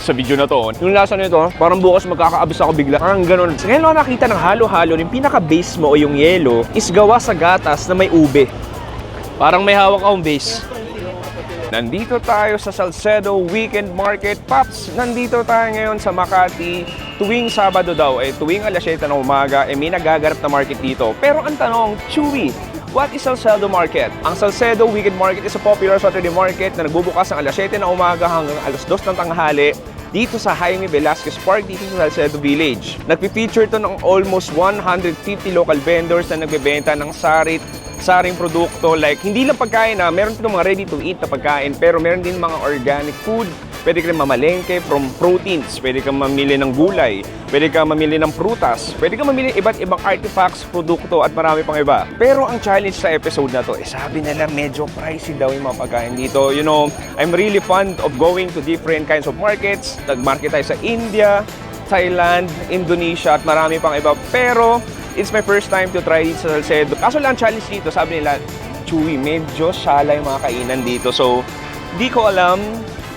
sa video na to. Yung lasa nito, parang bukas magkakaabis ako bigla. Parang ganun. Ngayon lang nakita ng halo-halo, yung pinaka-base mo o yung yelo is gawa sa gatas na may ube. Parang may hawak akong base. Nandito tayo sa Salcedo Weekend Market. Pops, nandito tayo ngayon sa Makati. Tuwing Sabado daw, tuwing alas 7 ng umaga, may nagagarap na market dito. Pero ang tanong, Chewy, what is Salcedo Market? Ang Salcedo Weekend Market is a popular Saturday market na nagbubukas ng alas 7 ng umaga hanggang alas 2 ng tanghali dito sa Jaime Velasquez Park, dito sa Salcedo Village. Nagpi-feature to ng almost 150 local vendors na nagbebenta ng saring produkto, like hindi lang pagkain na, meron din mga ready to eat na pagkain, pero meron din mga organic food. Pwede ka mamalengke from proteins, pwede ka mamili ng gulay, pwede ka mamili ng prutas, pwede ka mamili iba't ibang artifacts, produkto at marami pang iba. Pero ang challenge sa episode na to, sabi nila medyo pricey daw yung mga pagkain dito. You know, I'm really fond of going to different kinds of markets. Nag-market tayo sa India, Thailand, Indonesia at marami pang iba. Pero it's my first time to try it sa Salcedo. Kaso lang challenge dito, sabi nila, Chewy, medyo shala yung mga kainan dito. So, di ko alam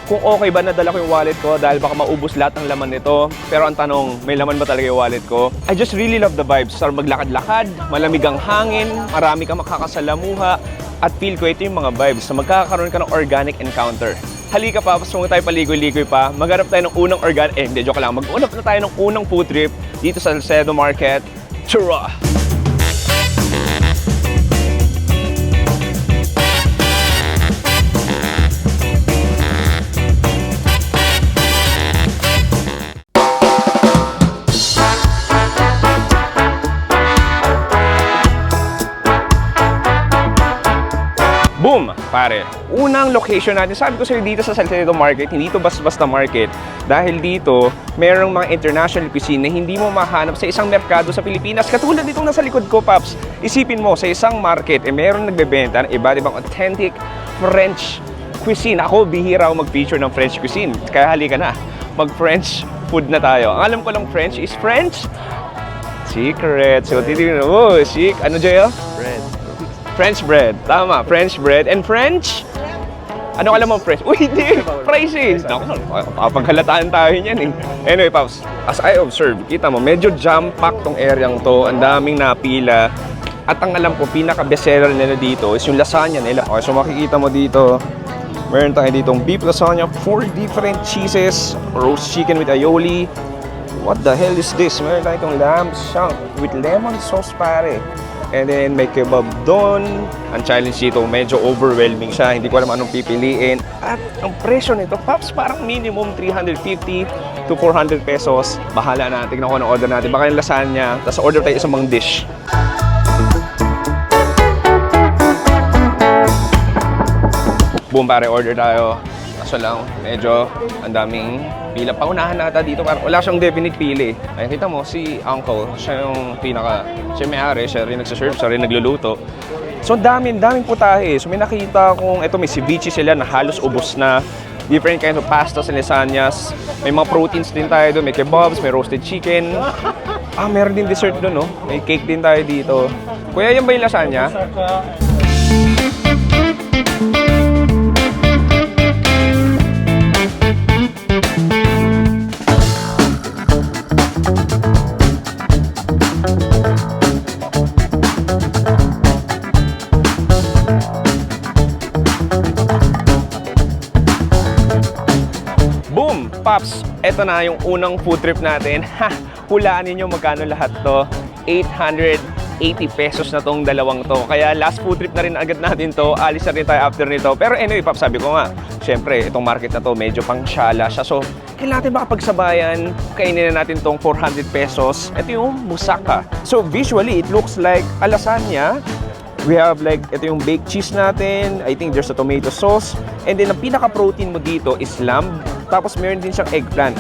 kung okay ba nadala ko yung wallet ko dahil baka maubos lahat ng laman nito. Pero ang tanong, may laman ba talaga yung wallet ko? I just really love the vibes. Sarap maglakad-lakad, malamig ang hangin, marami kang makakasalamuha, at feel ko ito yung mga vibes na magkakaroon ka ng organic encounter. Halika pa, pas tayo paligoy-ligoy pa, maghanap tayo ng unang joke lang, mag-unap na tayo ng unang food trip dito sa Salcedo Market. Chura! Boom! Pare, unang location natin, sabi ko sa'yo dito sa Salcedo Market, hindi ito basta market. Dahil dito, merong mga international cuisine na hindi mo mahanap sa isang merkado sa Pilipinas. Katulad ditong nasa likod ko, Paps. Isipin mo, sa isang market, merong nagbebenta ng iba't ibang authentic French cuisine. Ako, bihira ako mag-feature ng French cuisine. Kaya halika na, mag-French food na tayo. Ang alam ko lang French is French secret. So, titignan mo, chic. Ano, Joyo? French bread. Tama, French bread. And French? Ano alam mo French? Uy, hindi! Pricey! Paghalataan tayo niyan eh. Anyway, Paps, as I observe, kita mo, medyo jam-packed tong areang to. Ang daming napila. At ang alam ko, pinaka-bestseller nila dito is yung lasagna nila. Okay, so makikita mo dito, meron tayo ditong beef lasagna, 4 different cheeses, roast chicken with aioli. What the hell is this? Meron tayo itong lamb shank with lemon sauce, pare. And then may kebab doon. Ang challenge dito, medyo overwhelming siya. Hindi ko alam anong pipiliin. At ang presyo nito, Pops, parang minimum 350 to 400 pesos. Bahala na. Tignan ko anong order natin. Baka yung lasagna. Tapos order tayo isang mga dish. Boom, pare. Order tayo. Kaso lang, medyo ang daming pila. Paunahan nata dito, parang wala siyang definite pili. Ay, kita mo, si Uncle, siya yung siya may-ari, siya rin nagsaserve, siya rin nagluluto. So, daming putahe. So, may nakita kung, may ceviche sila na halos ubos na. Different kinds of pastas and lasagnas. May mga proteins din tayo doon, may kebabs, may roasted chicken. Meron din dessert doon, no? May cake din tayo dito. Kuya, yan ba yung lasagna? Pops, eto na yung unang food trip natin. Hulaan ninyo magkano lahat to. 880 pesos na tong dalawang to. Kaya last food trip na rin agad natin to. Alis na rin tayo after nito. Pero anyway, Pops, sabi ko nga, syempre, itong market na to medyo pang syala siya. So, kailangan natin makapagsabayan. Kainin na natin tong 400 pesos. Ito yung moussaka. So, visually, it looks like a lasagna. We have like, ito yung baked cheese natin. I think there's a tomato sauce. And then, ang pinaka-protein mo dito is lamb. Tapos, meron din siyang eggplant.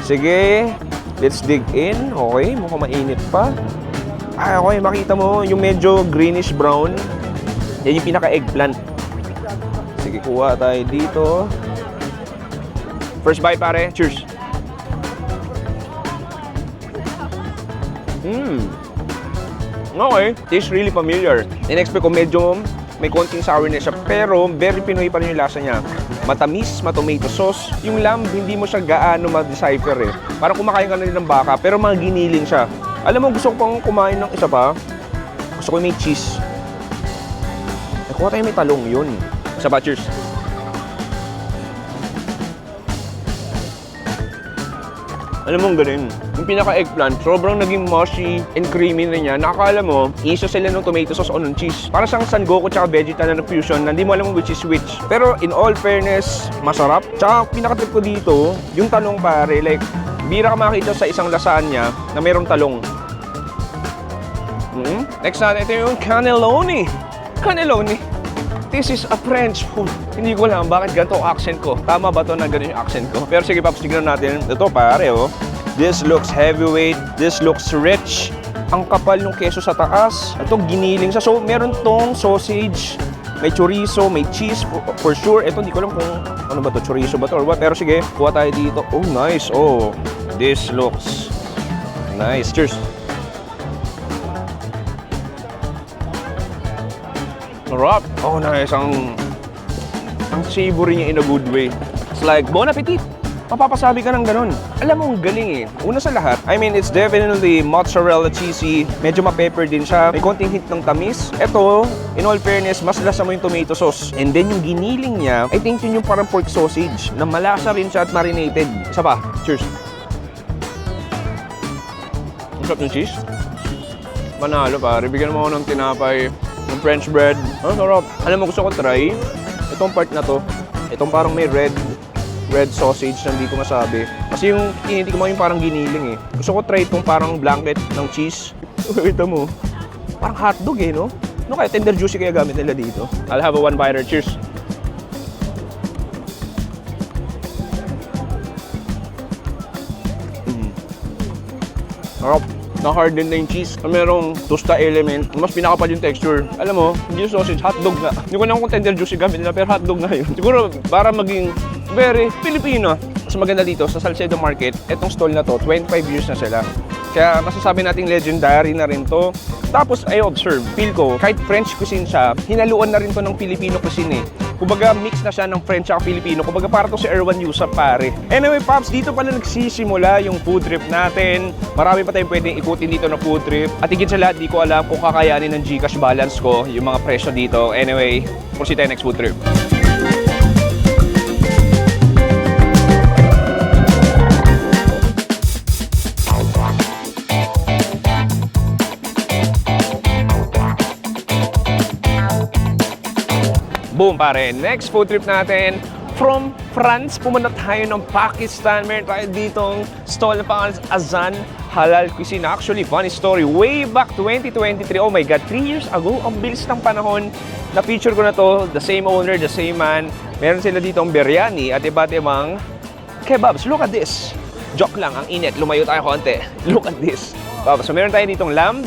Sige, let's dig in. Okay, mukhang mainit pa. Okay, makita mo yung medyo greenish brown. Yan yung pinaka-eggplant. Sige, kuha tayo dito. First bite, pare. Cheers. Okay, tastes really familiar. In-expect ko medyo may konting sourness siya, pero very Pinoy pa rin yung lasa niya. Matamis, tomato sauce. Yung lamb, hindi mo siya gaano ma-decipher eh. Parang kumakain ka na rin ng baka, pero maginiling siya. Alam mo, gusto ko pang kumain ng isa pa. Gusto ko may cheese. Kuha tayo may talong yun. Isa pa, cheers. Alam mo, ganun. Yung pinaka-eggplant, sobrang naging mushy and creamy na niya. Nakakala mo, iso sila ng tomato sauce o ng cheese. Para siyang sangoku tsaka vegeta na fusion na hindi mo alam which is which. Pero in all fairness, masarap. Tsaka pinaka-trip ko dito, yung talong pare, like, bira ka makita sa isang lasagna na mayroong talong. Next natin, ito yung cannelloni. Cannelloni. This is a French food. Hindi ko alam bakit ganito ang accent ko. Tama ba to na ganun yung accent ko? Pero sige, Paps, tignan natin. Ito pare, oh. This looks heavyweight. This looks rich. Ang kapal ng keso sa taas. Ito, giniling siya. So, meron tong sausage. May chorizo, may cheese for sure. Ito, hindi ko alam kung ano ba to, chorizo ba to or what. Pero sige, kuha tayo dito. Oh, nice. Oh, this looks nice. Cheers. Sarap. Oh, nice. Ang savory niya in a good way. It's like, bon appetit. Mapapasabi ka ng ganun. Alam mo, ang galing eh. Una sa lahat, I mean, it's definitely mozzarella cheesy. Medyo ma-pepper din siya. May konting hint ng tamis. Ito, in all fairness, mas lasa mo yung tomato sauce. And then yung giniling niya, I think yun yung parang pork sausage na malasa rin siya at marinated. Isa pa. Cheers. Ang sarap ng cheese. Panalo pare. Bigyan mo ako ng tinapay. Yung French bread. Ang sarap. Alam mo, gusto ko try itong part na to. Itong parang may red sausage na hindi ko masabi. Kasi yung hindi ko yung parang giniling eh. Gusto ko try itong parang blanket ng cheese. Ito mo. Parang hotdog eh, no? No, kaya tender juicy kaya gamit nila dito. I'll have a one biter. Cheers. Sarap. Na-harden na yung cheese. Merong tosta element. Mas pinakapal yung texture. Alam mo, hindi yung sausage, hotdog na. Hindi ko alam kung tender juicy gamit nila, pero hotdog na yun. Siguro, para maging very Filipino. Mas maganda dito, sa Salcedo Market, etong stall na to, 25 years na sila. Kaya masasabi nating legendary na rin to. Tapos, I observe, feel ko, kahit French cuisine siya, hinaluan na rin to ng Filipino cuisine eh. Kumbaga, mix na siya ng French at Filipino. Kumbaga, para to si Erwan Yusap, pare. Anyway, Pops, dito pala nagsisimula yung food trip natin. Marami pa tayong pwedeng ikutin dito na food trip. At higit sa lahat, di ko alam kung kakayanin ng Gcash balance ko yung mga presyo dito. Anyway, proceed tayo next food trip. Boom, pare. Next food trip natin, from France, pumunta tayo ng Pakistan. Meron tayo ditong stall na pangalan Azan Halal Cuisine. Actually, funny story. Way back 2023, oh my God, 3 years ago, ang bilis ng panahon. Na-feature ko na to, the same owner, the same man. Meron sila ditong biryani at iba't ibang kebabs. Look at this. Joke lang, ang init. Lumayo tayo konti. Look at this. So, meron tayo ditong lamb.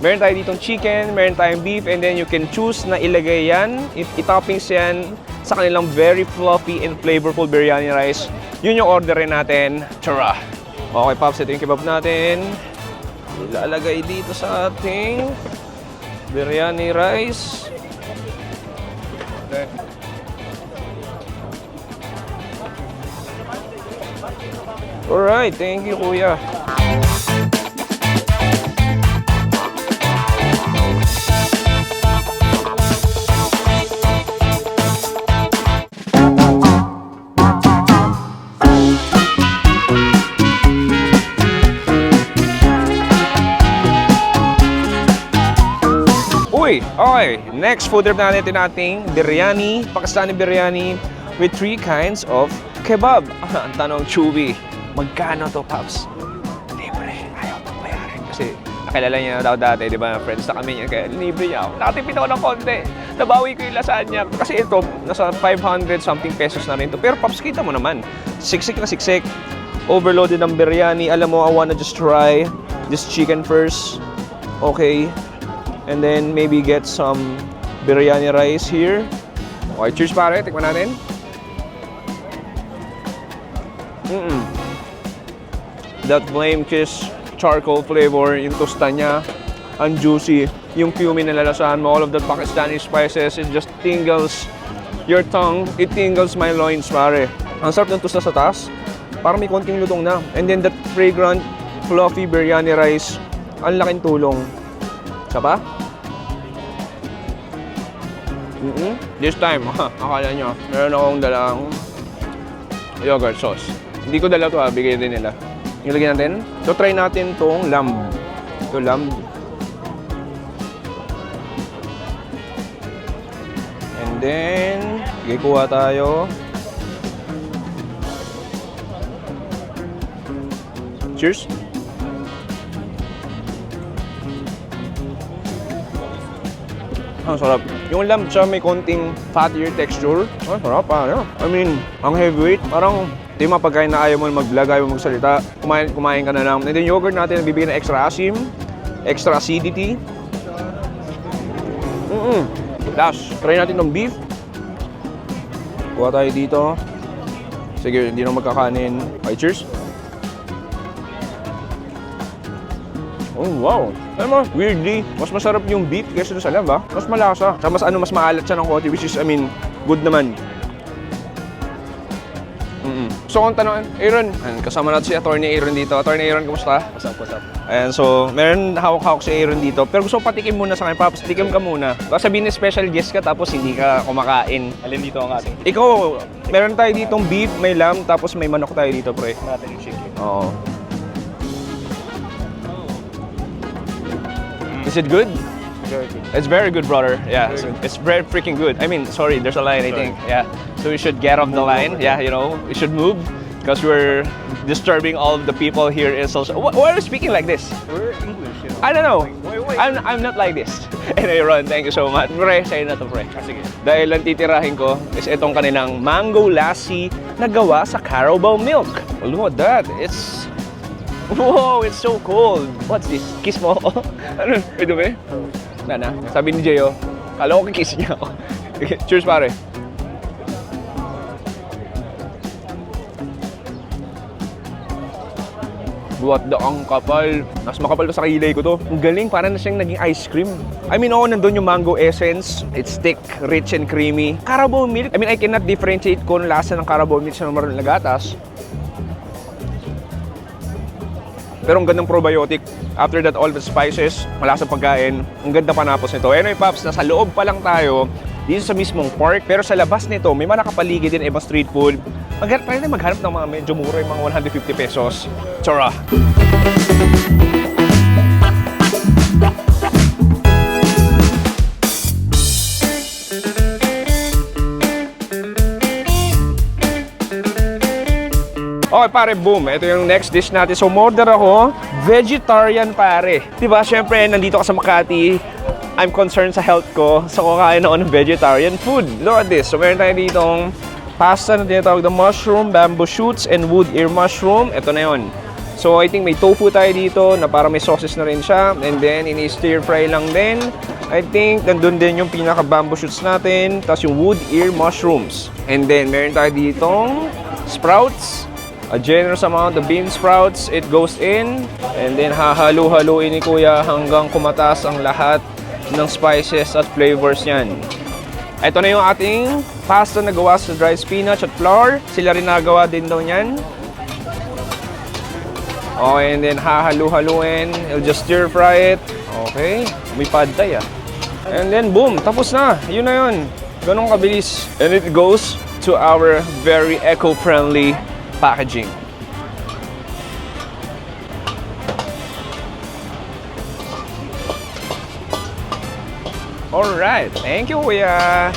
Meron tayo ditong chicken, meron tayong beef, and then you can choose na ilagay yan, i-toppings yan sa kanilang very fluffy and flavorful biryani rice. Yun yung orderin natin. Tara! Okay, Pops, ito yung kebab natin. Ilalagay dito sa ating biryani rice. Okay. Alright, thank you, kuya. Okay, next food trip natin nating biryani, Pakistani biryani with 3 kinds of kebab. Ang tanong, Chewy, magkano to, Pops? Libre, ayaw pang bayarin. Kasi nakilala niya daw dati, di ba? Friends na kami niya, kaya libre niya ako. Nakatipid ako ng konti. Nabawi ko yung lasagna. Kasi ito, nasa 500 something pesos na rin to. Pero Pops, kita mo naman, siksik na siksik. Overloaded ng biryani. Alam mo, I wanna just try this chicken first. Okay. And then maybe get some biryani rice here. Okay, cheers pare, tikman natin. That flame kiss charcoal flavor, yung tosta niya, ang juicy. yung cumin na lalasahan mo, all of the Pakistani spices, it just tingles your tongue, it tingles my loins, pare. Ang sarap ng tusta sa taas, parang may konting lutong na. And then that fragrant, fluffy biryani rice, ang laking tulong. Isa pa? This time, akala nyo, meron akong dalang yogurt sauce. Hindi ko dala to bigay din nila. Ilagyan natin. So try natin tong lamb. Ito lamb. And then, kuha tayo. Cheers! Ang sarap. Yung lamb siya may konting fattier texture. Ang sarap I mean, ang heavyweight. Parang ito yung mga pagkain na ayaw mo mag-vlog, ayaw mo magsalita. Kumain ka na lang. And then yogurt natin, nagbibigay ng extra asim, extra acidity. Last, try natin ng beef. Kuha tayo dito. Sige, hindi na magkakanin. Okay, cheers! Oh, wow! Alam mo, weirdly, mas masarap yung beef kaysa sa lamb, Mas malasa. Saka mas maalat siya ng konti, which is, I mean, good naman. So, kung tanong, Aaron, kasama natin si Attorney Aaron dito. Attorney Aaron, kumusta? What's up? Ayan, so, meron hawak-hawak si Aaron dito. Pero gusto ko patikim muna sa kanya, Paps. Tikim ka muna. Baka sabihin na special guest ka, tapos hindi ka kumakain. Alin dito ang ating Ikaw, meron tayo ditong beef, may lamb, tapos may manok tayo dito, pre. natin yung chicken. Oo. Is it good? Very good. It's very good, brother. Yeah, Very good. it's very freaking good. I mean, sorry, there's a line, I think. Yeah, so we should get off the line. Yeah, you know, we should move because we're disturbing all of the people here in social. Why are you speaking like this? We're English, you know. I don't know. Wait. I'm not like this. Anyway, Ron, thank you so much. Pre, sa'yo na to, pre. Sige. Dahil ang titirahin ko is itong kanilang mango lassi na gawa sa Carabao milk. Oh, look at that. It's... Whoa, it's so cold. What's this? Kiss mo ako? Ano? May dumi? Na. Sabi ni Jeyo, kala ko kikiss niya ako. Cheers, pare. What the ang kapal. Mas makapal pa sa kilay ko to. Ang galing, parang na siyang naging ice cream. I mean, nandun yung mango essence. It's thick, rich, and creamy. Carabao milk. I mean, I cannot differentiate kung lasa ng Carabao milk sa naman na gatas. Pero ang gandang probiotic. After that, all the spices, malasang pagkain. Ang ganda panapos nito. Anyway, Paps, nasa loob pa lang tayo. Dito sa mismong park. Pero sa labas nito, may mga nakapaligid din ibang street food. Pwede maghanap ng mga medyo mura, yung mga 150 pesos. Tsura! Okay, pare, boom. Ito yung next dish natin. So, order ako, vegetarian, pare. Diba, syempre, nandito ka sa Makati. I'm concerned sa health ko. So, kakain ako ng vegetarian food. Look at this. So, meron tayo ditong pasta na tinatawag na mushroom, bamboo shoots, and wood ear mushroom. Ito na yun. So, I think may tofu tayo dito na parang may sauces na rin siya. And then, ini-stir fry lang din. I think, nandun din yung pinaka-bamboo shoots natin. Tapos yung wood ear mushrooms. And then, meron tayo ditong sprouts. A generous amount of bean sprouts, it goes in. And then hahalo-haluin ni Kuya hanggang kumataas ang lahat ng spices at flavors niyan. Ito na yung ating pasta na gawa sa dry spinach at flour. Sila rin nagawa din daw niyan. Okay, and then hahalo-haluin. I'll just stir fry it. Okay, may pad thai And then boom, tapos na. Yun na yun. Ganun kabilis. And it goes to our very eco-friendly packaging. All right, thank you, Kuya.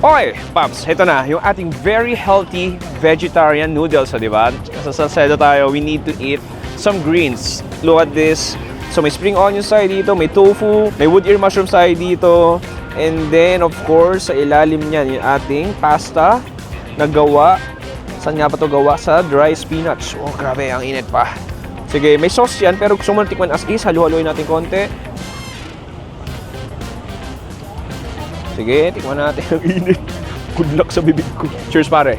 Okay, Paps, ito na, yung ating very healthy vegetarian noodles, di ba? Sa Salcedo tayo, we need to eat some greens. Look at this. So, may spring onions tayo dito, may tofu, may wood ear mushrooms tayo dito, and then, of course, sa ilalim niyan, yung ating pasta na gawa. Saan nga pa ito gawa? Sa dry spinach. Oh, grabe, ang init pa. Sige, may sauce yan, pero gusto mo na tikman as is, halu-haluin natin konti. Sige, tikman natin. Ang init. Good luck sa bibig ko. Cheers, pare.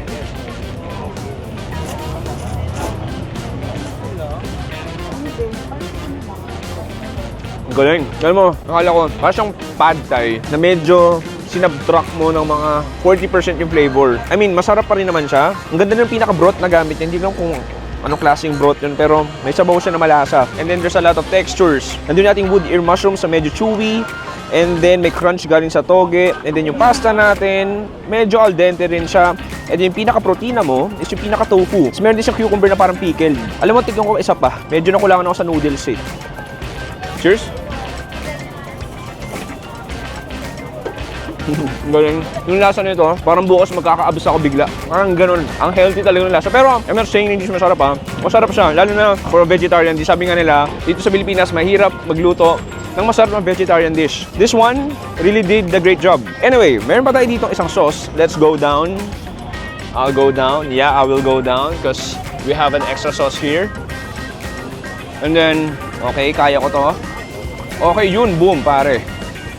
Ang galing. Alam mo, akala ko, parang siyang pad thai na medyo sinabtract mo ng mga 40% yung flavor. I mean, masarap pa rin naman siya. Ang ganda ng pinaka-broth na gamit niya. Hindi lang kung anong klaseng broth yun, pero may sabaw siya na malasa. And then there's a lot of textures. Nandun natin wood ear mushrooms sa medyo chewy. And then may crunch galing sa toge. And then yung pasta natin, medyo al dente rin siya. And then yung pinaka-protina mo is yung pinaka-tofu. So, meron din siyang cucumber na parang pickled. Alam mo, tignan ko isa pa. Medyo nakulangan ako sa noodles eh. Cheers! Galing. Yung lasa nito, parang bukas magkakaabos ako bigla. Parang ganun. Ang healthy talaga yung lasa. Pero, I'm not saying hindi siya masarap ha. Masarap siya. Lalo na for a vegetarian. Di sabi nga nila, dito sa Pilipinas, mahirap magluto ng masarap na vegetarian dish. This one really did the great job. Anyway, meron pa tayo dito isang sauce. Let's go down. I'll go down. Yeah, I will go down because we have an extra sauce here. And then, okay, kaya ko to. Okay, yun. Boom, pare.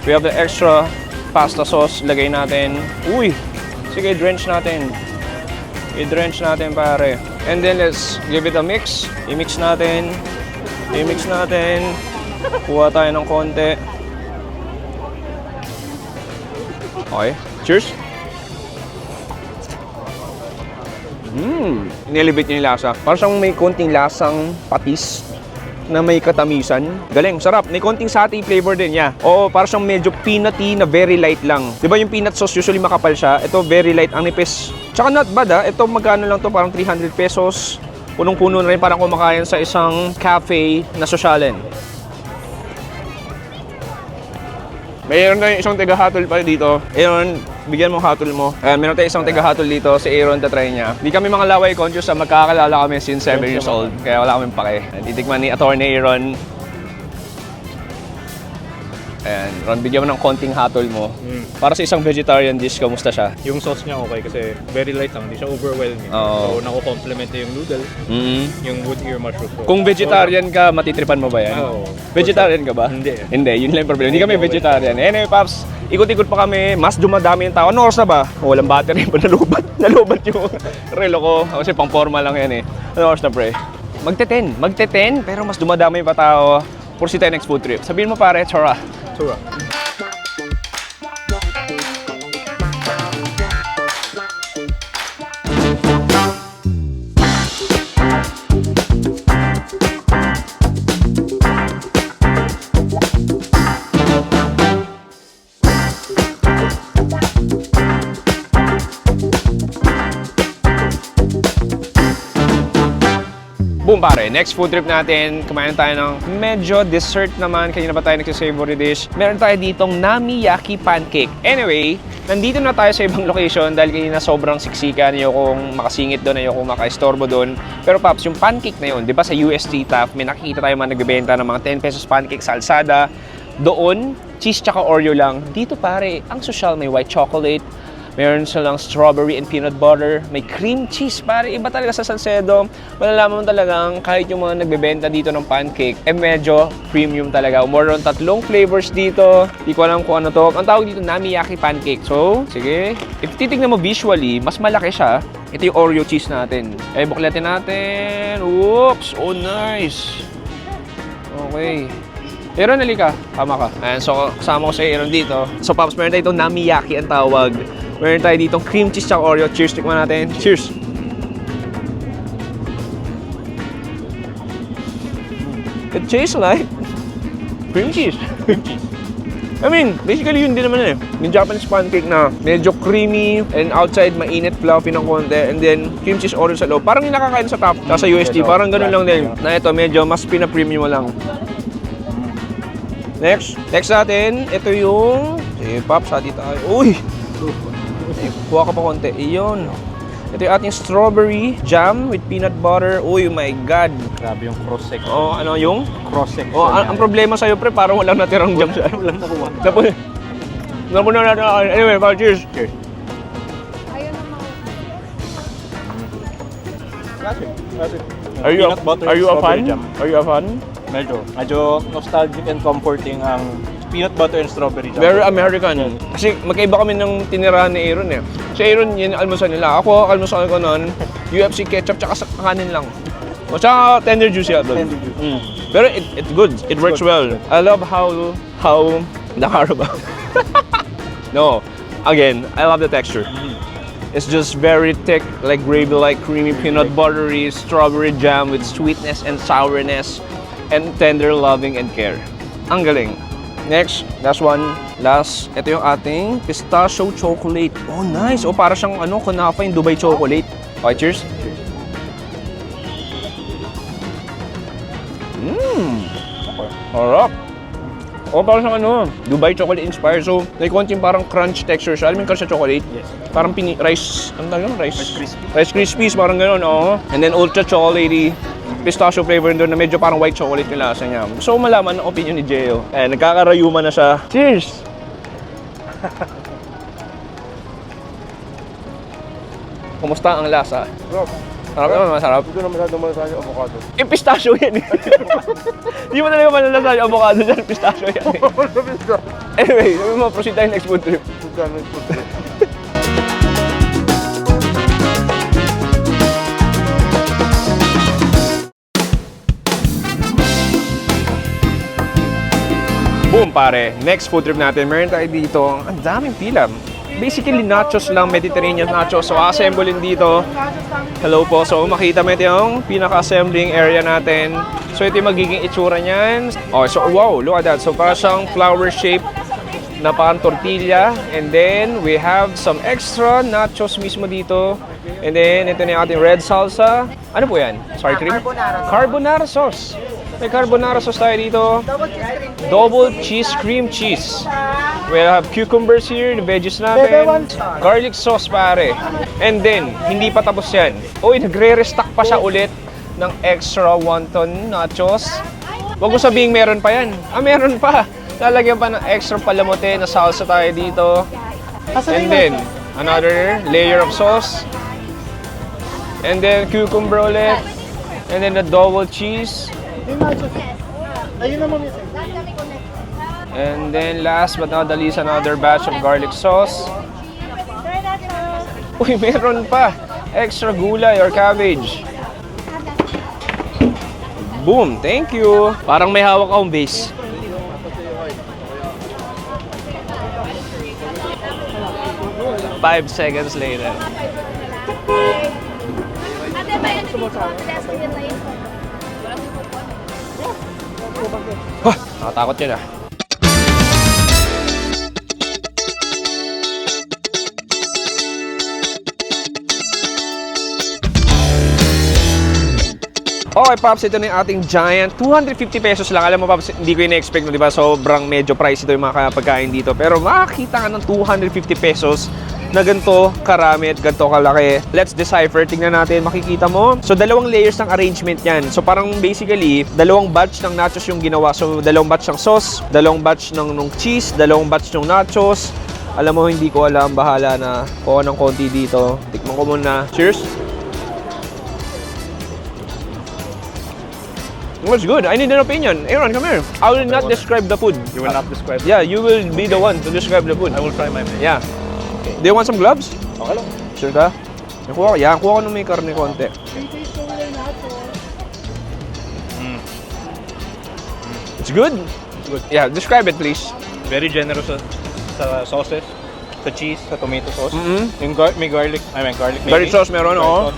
We have the extra pasta sauce, lagay natin. Uy! Sige, drench natin. I-drench natin, pare. And then, let's give it a mix. I-mix natin. I-mix natin. Kuha tayo ng konti. Okay. Cheers! Inelevate niya yung lasa. Parang siyang may konting lasang patis na may katamisan. Galing, sarap. May konting satay flavor din niya. Oo, parang siyang medyo peanutty na very light lang. Di ba yung peanut sauce usually makapal siya? Ito very light, ang nipis. Tsaka not bad ha. Ito magkano lang to, parang 300 pesos. Punong-puno na rin, parang kumakain sa isang cafe na sosyalen. Mayroon na isang tiga-hatol pa dito. Aaron, bigyan mo hatol mo. Meron tayong isang tiga-hatol dito. Si Aaron, tatry niya. Di kami mga laway conscious na magkakalala kami since 7 years old. Kaya wala kaming pake. Titikman ni Atty. Aaron. Ayan, Ron, bigyan mo ng konting hatol mo. Para sa isang vegetarian dish, kamusta siya? Yung sauce niya okay kasi very light lang, hindi siya overwhelming. Oo. So, nako-complement niya yung noodle, yung wood ear mushroom. Kung vegetarian ka, matitripan mo ba yan? Oo. Vegetarian ka ba? Hindi. Hindi, yun lang yung problema. Hindi kami vegetarian. Anyway, Paps, ikot-ikot pa kami. Mas dumadami yung tao. Ano oras na ba? Walang battery pa. Nalubat yung relo ko. Kasi pang forma lang yan eh. Ano oras na, pre? Magte-10. Pero mas dumadami pa tao. Pursi tayo next food trip. Sabihin mo, pare, tsura. Sura. Boom, pare. Next food trip natin, kumain tayo ng medyo dessert naman. Kanina ba tayo nagsisavory dish? Meron tayo ditong Namiyaki pancake. Anyway, nandito na tayo sa ibang location dahil kanina sobrang siksikan. Ayokong makasingit doon, ayokong makaistorbo doon. Pero Paps, yung pancake na yun, di ba sa US Street Taff, may nakikita tayo mga nagbebenta ng mga 10 pesos pancake sa Alsada. Doon, cheese tsaka Oreo lang. Dito pare, ang social, may white chocolate, meron silang strawberry and peanut butter. May cream cheese, pare. Iba talaga sa Salcedo. Malalaman mo talagang kahit yung mga nagbebenta dito ng pancake, medyo premium talaga. More on 3 flavors dito. Di ko alam kung ano to. Ang tawag dito, Namiyaki pancake. So, sige. If titignan mo visually, mas malaki siya. Ito yung Oreo cheese natin. Buklatin natin. Oops! Oh, nice! Okay. Aaron, halika. Tama ka. Ayan, so, kasama ko si Aaron dito. So, Pops, meron tayo itong Namiyaki ang tawag. Meron tayo ditong cream cheese at Oreo. Cheers, tikman natin. Cheers! It tastes like cream cheese. I mean, basically yun din naman eh. Yung Japanese pancake na medyo creamy and outside mainit, fluffy ng konti, and then cream cheese Oreo sa loob. Parang yung nakakain sa top, sa UST. Parang ganun lang din. Na ito, medyo mas pina-premium mo lang. Next natin, ito yung... Sige, Pops, hati tayo. Uy! Kuha ka pa konti. Iyon. Ito yung ating strawberry jam with peanut butter. Uy, my God. Grabe yung cross-section. Oh, ano yung? Cross-section. Oh, ang problema sa'yo, pre, parang walang natirang jam sa... Walang nakuha. Napuna natin. Anyway, cheers. Cheers. Classic. Are you Peanut butter, are you a strawberry fan? jam. Are you a fan? Medyo nostalgic and comforting ang peanut butter and strawberry jam. Very American. Kasi magkaiba kami ng tinirahan ni Aaron eh. Si Aaron, yun almusal nila. Ako, almusal ko noon, UFC ketchup tsaka sa kanin lang. O tsaka tender juice yan doon. Tender juice. Pero it's good. It works well. I love how the Carabao. No. Again, I love the texture. It's just very thick, like gravy, like creamy peanut buttery strawberry jam with sweetness and sourness and tender loving and care. Ang galing. Next, last one. Last, ito yung ating pistachio chocolate. Oh, nice. Oh, para siyang kunafa yung Dubai chocolate. Okay, cheers. Harap. Oh, parang siyang Dubai chocolate inspired. So, may konting parang crunch texture siya. Alam mo yung crunch sa chocolate? Yes. Parang rice, ano tawag yun? Rice Krispies. Rice Krispies, parang gano'n, oo. And then ultra chocolatey, pistachio flavor doon na medyo parang white chocolate yung lasa niya. So, malaman ang opinion ni Gio. Eh, nagkakarayuman na siya. Cheers! Kumusta ang lasa? Sarap naman, masarap. Hindi ko na masyadong malasa yung avocado. Eh, pistachio yan eh. Hindi mo talaga malalasa yung avocado dyan, pistachio yan eh. Anyway, sabi mo, proceed tayo next food trip. Boom, pare. Next food trip natin, meron tayo dito. Ang daming pila. Basically, nachos lang, Mediterranean nachos. So, assemblein dito. Hello po. So, makita mo ito yung pinaka-assembling area natin. So, ito yung magiging itsura niyan. Okay, so wow, look at that. So, para siyang flower shape na parang tortilla. And then, we have some extra nachos mismo dito. And then, ito na yung ating red salsa. Ano po yan? Sour cream? Carbonara sauce. May carbonara sauce tayo dito. Double cheese cream cheese. We have cucumbers here, the veggies natin. Garlic sauce, pare. And then, hindi pa tapos yan. Uy, nagre-restock pa siya ulit ng extra wonton nachos. Huwag mo sabihing meron pa yan. Ah, meron pa. Lalagyan pa ng extra palamote na salsa tayo dito. And then, another layer of sauce. And then, cucumber ulit. And then, the double cheese. And then last but not the least, another batch of garlic sauce. Uy, meron pa! Extra gulay or cabbage. Boom! Thank you! Parang may hawak akong base. Five seconds later. Nakatakot yun ah. Okay, Pops, ito na yung ating giant. 250 pesos lang. Alam mo, Pops, hindi ko ina-expect, di ba? Sobrang medyo price ito yung mga pagkain dito. Pero makakita ka ng 250 pesos na ganito karami at ganito kalaki. Let's decipher. Tingnan natin, makikita mo. So, dalawang layers ng arrangement yan. So, parang basically, dalawang batch ng nachos yung ginawa. So, dalawang batch ng sauce, dalawang batch ng cheese, dalawang batch ng nachos. Alam mo, hindi ko alam. Bahala na. Kuha ng konti dito. Tikman ko muna. Cheers! It was good. I need an opinion. Aaron, come here. I will not describe the food. You will not describe it? Yeah, you will be the one to describe the food. I will try my best. Yeah. Do you want some gloves? Okay lang. Sure ka? Kuha ko. Yan, kuha ko nung may karne konti. It's good? It's good. Yeah, describe it please. Very generous sa sauces, sa cheese, sa tomato sauce. Mm-hmm. Yung may garlic Garlic mayonnaise. sauce meron, oo.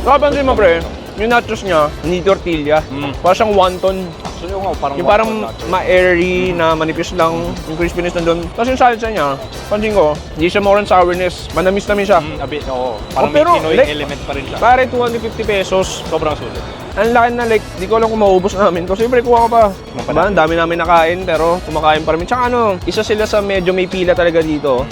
Kapansin mo, pre, yung nachos niya, hindi tortilla. Parang siyang wonton. So yung parang Yung parang ma-airy na manipis lang, yung crispiness nandun. Tapos yung salsa niya, pansin ko, hindi siya more on sourness. Manamis-namis siya. a bit, oo. Parang pero, may Pinoy like, element pa rin siya. Pare, 250 pesos. Sobrang sulit. Ang laki na like, di ko alam kung maubos namin. Kasi siyempre kuha ko pa. Diba? Ang dami namin nakain, pero kumakain pa rin. Tsaka isa sila sa medyo may pila talaga dito.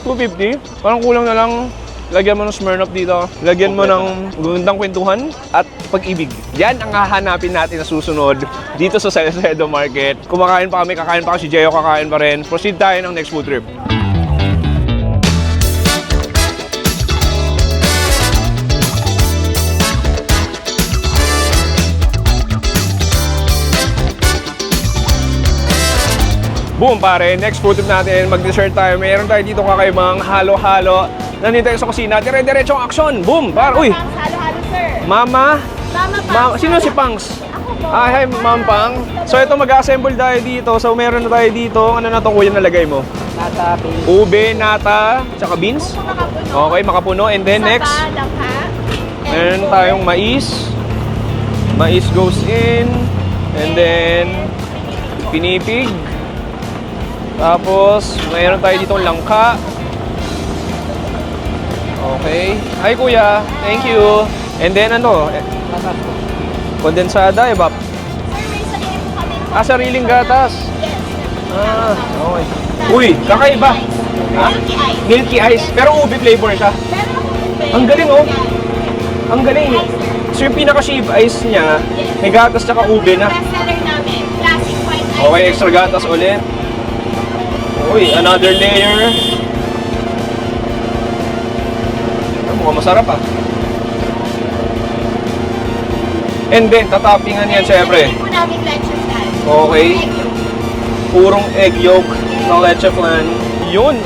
250. Parang kulang na lang. Lagyan mo ng Smirnoff dito. Lagyan mo ng gandang kwentuhan at pag-ibig. Yan ang hahanapin natin na susunod dito sa Salcedo Market. Kumakain pa kami, kakain pa si Gio, kakain pa rin. Proceed tayo ng next food trip. Boom, pare. Next food trip natin, mag-dessert tayo. Meron tayo dito kakaibang halo-halo. Nandito tayo sa kusina. Dire-diretsong aksyon. Boom, pare. Uy, Halo-halo, sir. Mama. Mama pa. Sino si Pangs? Ako po. Hi, Ma'am Pang. So ito, mag-assemble tayo dito. So meron na tayo dito. Ano na itong kuya nalagay mo? Nata, beans. Ube, nata, tsaka beans. Makapuno. Okay, makapuno. And then next, Langka. meron tayong mais. Mais goes in. And then, pinipig. Tapos, mayroon tayo ditong langka. Okay. Hi, kuya. Thank you. And then, ano? Kondensada, Sir, ebap. may sarili po kami. Sariling gatas. Yes. Okay. Uy, kakaiba. Ha? Milky ice. Milky ice. Pero ube flavor siya. Pero Ang galing, oh. Ang galing. So, yung pinaka-shave ice niya, may gatas tsaka ube na. Best seller namin. Classic white ice. Okay, extra gatas ulit. Uy, another layer. Mukhang masarap ah. And then, tatappingan yan syempre. Hindi po namin leche flan. Okay. Egg yolk. Purong egg yolk ng leche flan. Yun.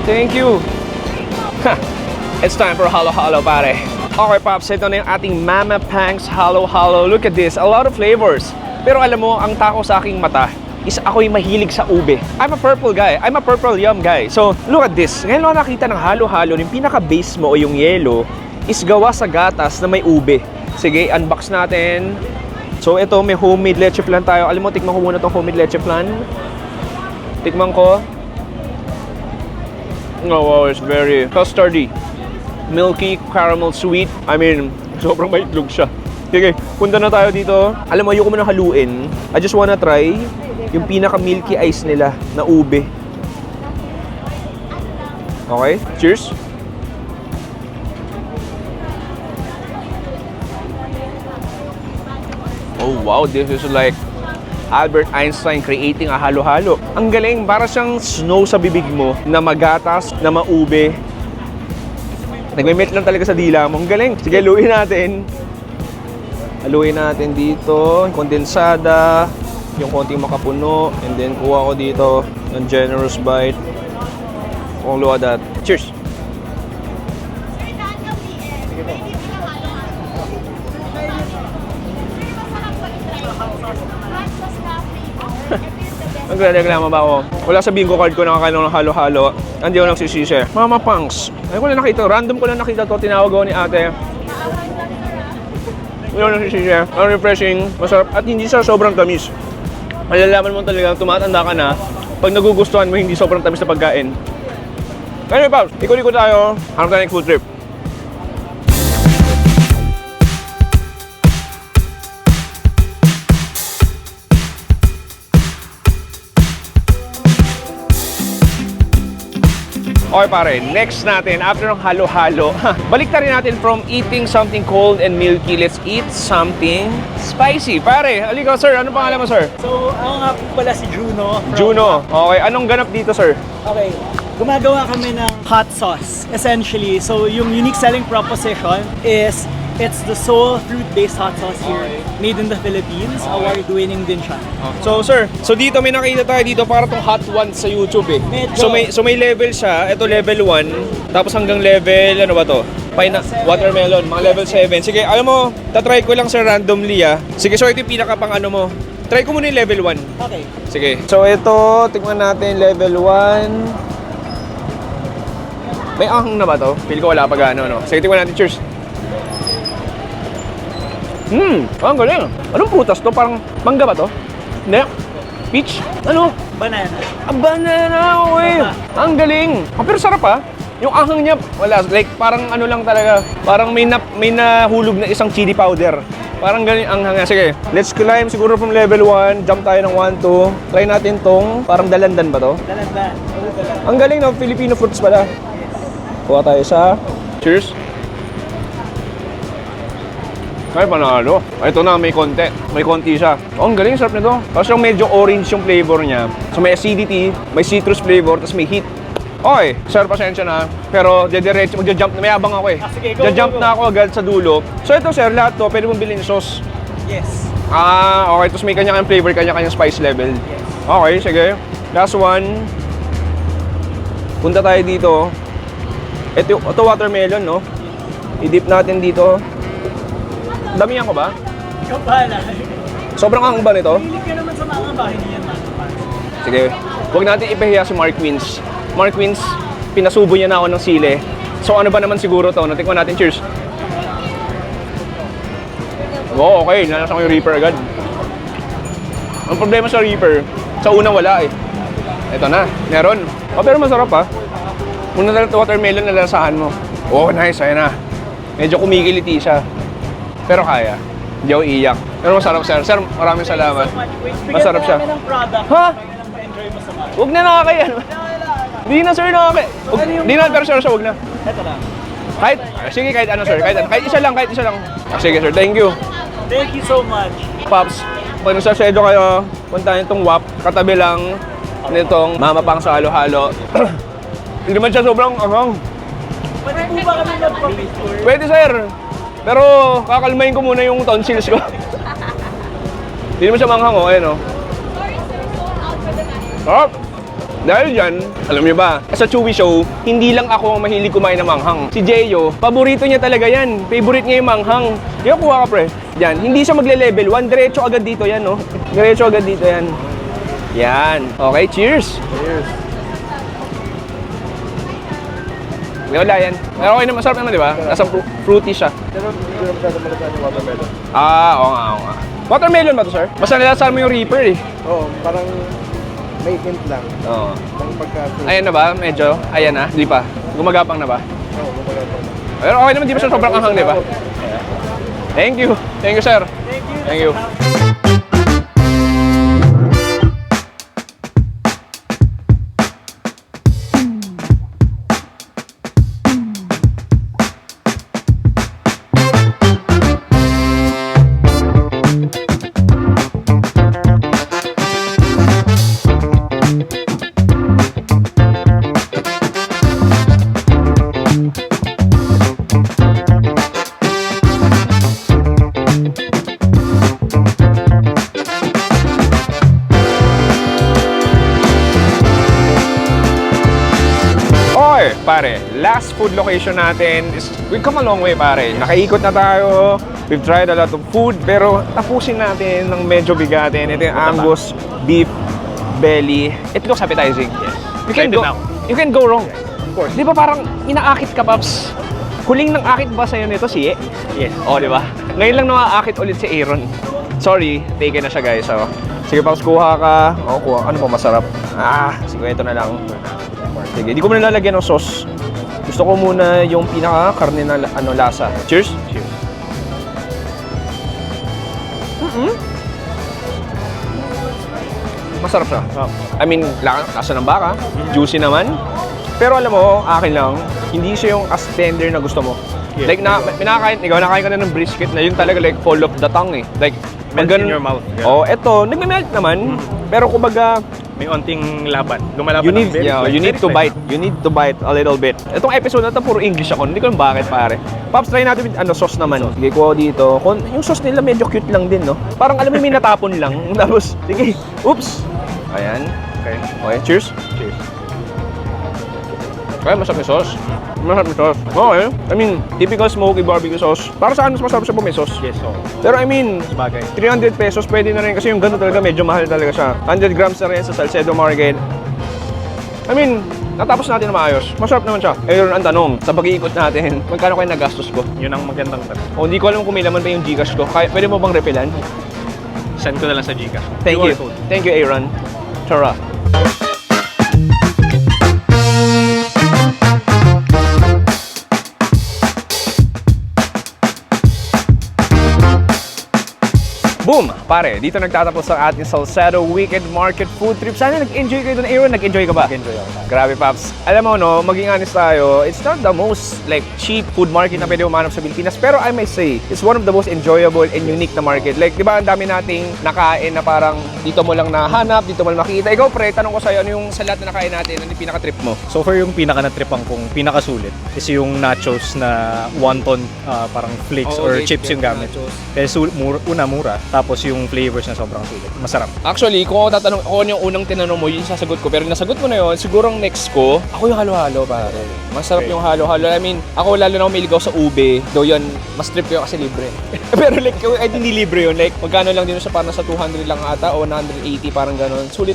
Thank you. Ha. It's time for halo-halo, pare. Okay, Pops, ito na yung ating Mama Pang's halo-halo. Look at this, a lot of flavors. Pero alam mo, ang tako sa aking mata is ako'y mahilig sa ube. I'm a purple guy. I'm a purple yum guy. So, look at this. Ngayon lang nakita ng halo-halo, yung pinaka-base mo o yung yelo is gawa sa gatas na may ube. Sige, unbox natin. So, ito, may homemade leche flan tayo. Alam mo, tikman ko muna itong homemade leche flan. Tikman ko. Oh, wow, it's very custardy. Milky, caramel sweet. I mean, sobrang maitlog siya. Sige, punta na tayo dito. Alam mo, ayoko mo na haluin. I just wanna try yung pinaka-milky ice nila na ube. Okay, cheers. Oh wow, this is like Albert Einstein creating a halo-halo. Ang galing, para siyang snow sa bibig mo na magatas, na maube. Nagme-melt lang talaga sa dila mo. Ang galing. Sige, haluin natin. Haluin natin dito, kondensada, yung konting makapuno, and then kuha ko dito ng generous bite. Oh, look at that. Cheers! Sir, daan ka PM. Pwede po na halo-halo. Sir, masarap po i-try. Hot sauce na flavor. Ito yung the best. Nagre-reklamo ba ako? Wala sa bingo card ko nakakain ng halo-halo. Hindi ako nagsisisi. Mama Pangs. Ay ko lang nakita. Random ko lang nakita to. Tinawag ako ni ate. Hindi ako nagsisisi. Ang refreshing. Masarap. At hindi siya sobrang tamis. Malalaman mo talaga tumatanda ka na pag nagugustuhan mo hindi sobrang tamis na pagkain. Anyway, Pops. Ikot-ikot tayo. Hanap tayo ng food trip. Okay pare, next natin, after ng halo-halo, balik na rin natin from eating something cold and milky, let's eat something spicy. Pare, halika sir, ano pangalan mo sir? So, ako nga po pala si Juno. Juno. Okay, anong ganap dito sir? Okay. Gumagawa kami ng hot sauce, essentially. So, yung unique selling proposition is it's the sole fruit-based hot sauce here, made in the Philippines. Award-winning din siya. So sir, so dito may nakita tayo dito para tong hot ones sa YouTube eh. Medyo. So may level siya, ito level 1, tapos hanggang level, ano ba to? Watermelon, mga level 7. Sige, alam mo, tatry ko lang sir randomly ah. Sige, so ito yung pinaka pang ano mo. Try ko muna yung level 1. Okay. Sige. So ito, tingnan natin level 1. May ahang na ba to? Feel ko wala pa gaano, no? Sige, tingnan natin. Cheers. Ang galing. Anong prutas to? Parang mangga ba to? Hindi. Peach? Ano? Banana. Banana, uy! Ang galing. Pero sarap ah. Yung ahang niya, wala. Like, parang ano lang talaga. Parang may nahulog na isang chili powder. Parang galing ang hanga. Sige, let's climb siguro from level 1. Jump tayo ng 1, 2. Try natin tong, parang dalandan ba to? Dalandan. Ang galing no, Filipino fruits pala. Kuha tayo sa... Cheers! Ay, panalo. Ito na, may konti. May konti siya. Oh, ang galing, sarap nito. Tapos yung medyo orange yung flavor niya. So may acidity, may citrus flavor, tapos may heat. Okay, sir, pasensya na. Pero diretso, magja-jump na. May abang ako eh. Sige, go, Ja-jump go, go. na ako agad sa dulo. So ito sir, lahat to, pwede mong bilhin sauce. Yes. Okay. Tapos may kanya-kanyang flavor, kanya-kanyang spice level. Okay, sige. Last one. Punta tayo dito. Ito watermelon, no? I-dip natin dito. Damihan ko ba? Ikaw pala. Sobrang ang ba nito? Hilig ka naman sa mga bahay niyan, Sige. Huwag natin ipahiya si Mark Queens. Mark Queens, pinasubo niya na ako ng sili. So ano ba naman siguro to? Natikman natin. Cheers. Oo, okay. Nalasan ko yung Reaper agad. Ang problema sa Reaper, sa una wala eh. Ito na, meron. Pero masarap ha. Una na watermelon na lasahan mo. Nice, ayun na. Medyo kumikiliti siya. Pero kaya. Hindi ako iyak. Pero masarap, sir. Sir, maraming salamat. Masarap siya. Ng product. Ha? Ma-enjoy mo sa mga. Huwag na nakakaya. Hindi na, sir, nakakaya. Hindi na, pero sir, huwag na. Ito lang. Sige, kahit ano, sir. Kahit isa lang. Sige, sir. Thank you. Thank you so much. Pops, pag nagsasedyo kayo, puntahan itong WAP, katabi lang nitong Mama Pang sa halo-halo. Hindi naman siya sobrang anghang. Pwede po ba kami mag-picture? Pwede, sir. Pero kakalmahin ko muna yung tonsils ko. Hindi naman siya manghang, Ayan, Sorry sir, sold out for the night. Sarap. Dahil dyan, alam niyo ba, sa Chewy Show, hindi lang ako ang mahilig kumain ng manghang. Si Jeyo, paborito niya talaga yan. Favorite niya yung manghang. Kaya kuha ka, pre. Yan, hindi siya magle-level 1. Diretso agad dito yan, no? Diretso agad dito yan. Yan. Okay, cheers. Cheers. Wala yan. Pero okay naman, masarap naman, di ba? Nasa fruity siya. Pero hindi ko na masyado malasan yung watermelon. Oo nga. Watermelon ba to, sir? Basta nilasahan mo yung Reaper, eh. Oo, parang may hint lang Oo. ng pagka-fruit. Ayan na ba? Medyo? Ayan na? Di pa? Gumagapang na ba? Oo, gumagapang na. Pero okay naman, di ba siya sobrang anghang, di ba? Thank you. Thank you, sir. Thank you. Pare, last food location natin is, we've come a long way, pare. Nakaikot na tayo, we've tried a lot of food, pero tapusin natin ng medyo bigatin. Ito yung Angus beef belly. It looks appetizing. Yes. You can go wrong. Of course. Di ba parang inaakit ka, Paps? Huling nang akit ba sa'yo nito, si Yes. di ba? Ngayon lang nakaakit ulit si Aaron. Sorry, taken na siya, guys. So, sige, Paps, kuha ka. Kuha. Ano pa masarap? Sige, ito na lang. Sige, hindi ko muna lalagyan ng sauce. Gusto ko muna yung pinaka-karne na lasa. Cheers! Cheers. Masarap siya. I mean, lasa ng baka, juicy naman. Pero alam mo, akin lang, hindi siya yung as tender na gusto mo. Yes, Like, nakain ka na ng brisket na yun talaga like fall of the tongue eh. Like, Melt pag in ganun- your mouth. Yeah. Oh, eto, nagme-melt naman. Pero kumbaga, May onting laban. Lumalaban you need, ng very yeah, slight, you need very to slight. bite. You need to bite a little bit. Itong episode na to puro English ako. Hindi ko alam bakit, pare. Pops, try natin with sauce naman. Sige, kuha dito. Yung sauce nila medyo cute lang din, no? Parang alam mo may natapon lang. Tapos, sige, oops. Ayan. Okay, cheers. Cheers. Okay, masarap yung sauce. Masarap yung sauce. Okay. I mean, typical smoky barbecue sauce. Para sa akin, mas masarap siya po may sauce. Yes, oo. Pero I mean, Bagay. 300 pesos pwede na rin kasi yung ganito talaga medyo mahal talaga siya. 100 grams na rin sa Salcedo Market. I mean, natapos natin na maayos. Masarap naman siya. Eh, yun ang tanong, sa pag-iikot natin, magkano kayo nagastos ko? Yun ang magandang tanong. O hindi ko alam kung may laman pa yung Gcash ko. Kaya, pwede mo bang refilan? Send ko na lang sa Gcash. Thank you. QR code. Thank you, Aaron. Tara. Boom! Pare, dito nagtatapos ang ating Salcedo Weekend Market Food Trip. Sana nag-enjoy kayo doon. Aaron, nag-enjoy ka ba? Nag-enjoy ako. Grabe, Paps. Alam mo, no, maging honest tayo, it's not the most like cheap food market na pwede umanap sa Pilipinas. Pero I may say, it's one of the most enjoyable and unique na market. Like, di ba, ang dami nating nakain na parang dito mo lang nahanap, dito mo lang makita. Ikaw, pre, tanong ko sa'yo, ano yung sa lahat na nakain natin, ano yung pinaka-trip mo? So far yung pinaka-natripan kong pinakasulit is yung nachos na wonton parang flakes Oo, or okay, chips yung gamit. nachos. Kasi una mura. Tapos yung flavors na sobrang sulit. Masarap. Actually, kung ako tatanong, ako yung unang tinanong mo, yun sasagot ko. Pero nasagot mo na yun, siguro ang next ko, ako yung halo-halo, pare. Masarap Okay. yung halo-halo. I mean, ako lalo na umiligaw sa ube. Though yun, mas trip ko yun kasi libre. Pero like, hindi libre yun. Like, magkano lang din sa parang sa 200 lang ata o 180, parang ganun. Sulit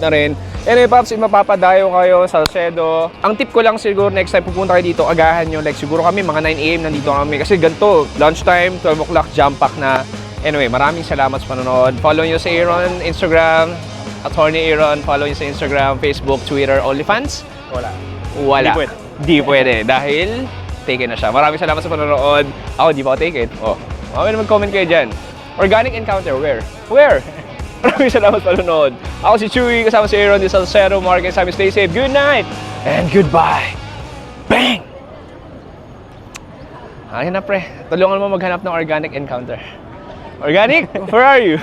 na rin. Anyway, Paps, mapapadayo kayo sa Salcedo. Ang tip ko lang siguro next time pupunta kayo dito, agahan nyo. Like, siguro kami mga 9 AM nandito kami. Kasi ganito, lunchtime, 12 o'clock, jump pack na. Anyway, maraming salamat sa panonood. Follow nyo sa Aaron, Instagram, Attorney Aaron. Follow nyo sa Instagram, Facebook, Twitter, OnlyFans. Wala. Wala. Di pwede. Di pwede. Dahil, taken na siya. Maraming salamat sa panonood. Ako, di pa ako taken. Oh, mamaya na mag-comment kayo dyan. Organic Encounter, where? Where? Maraming salamat sa panonood. Ako si Chewy, kasama si Aaron, di sa Salcedo Market. Sabi, stay safe. Good night and goodbye. Bang! Ayun na, pre. Tulungan mo maghanap ng Organic Encounter. Organic, where are you?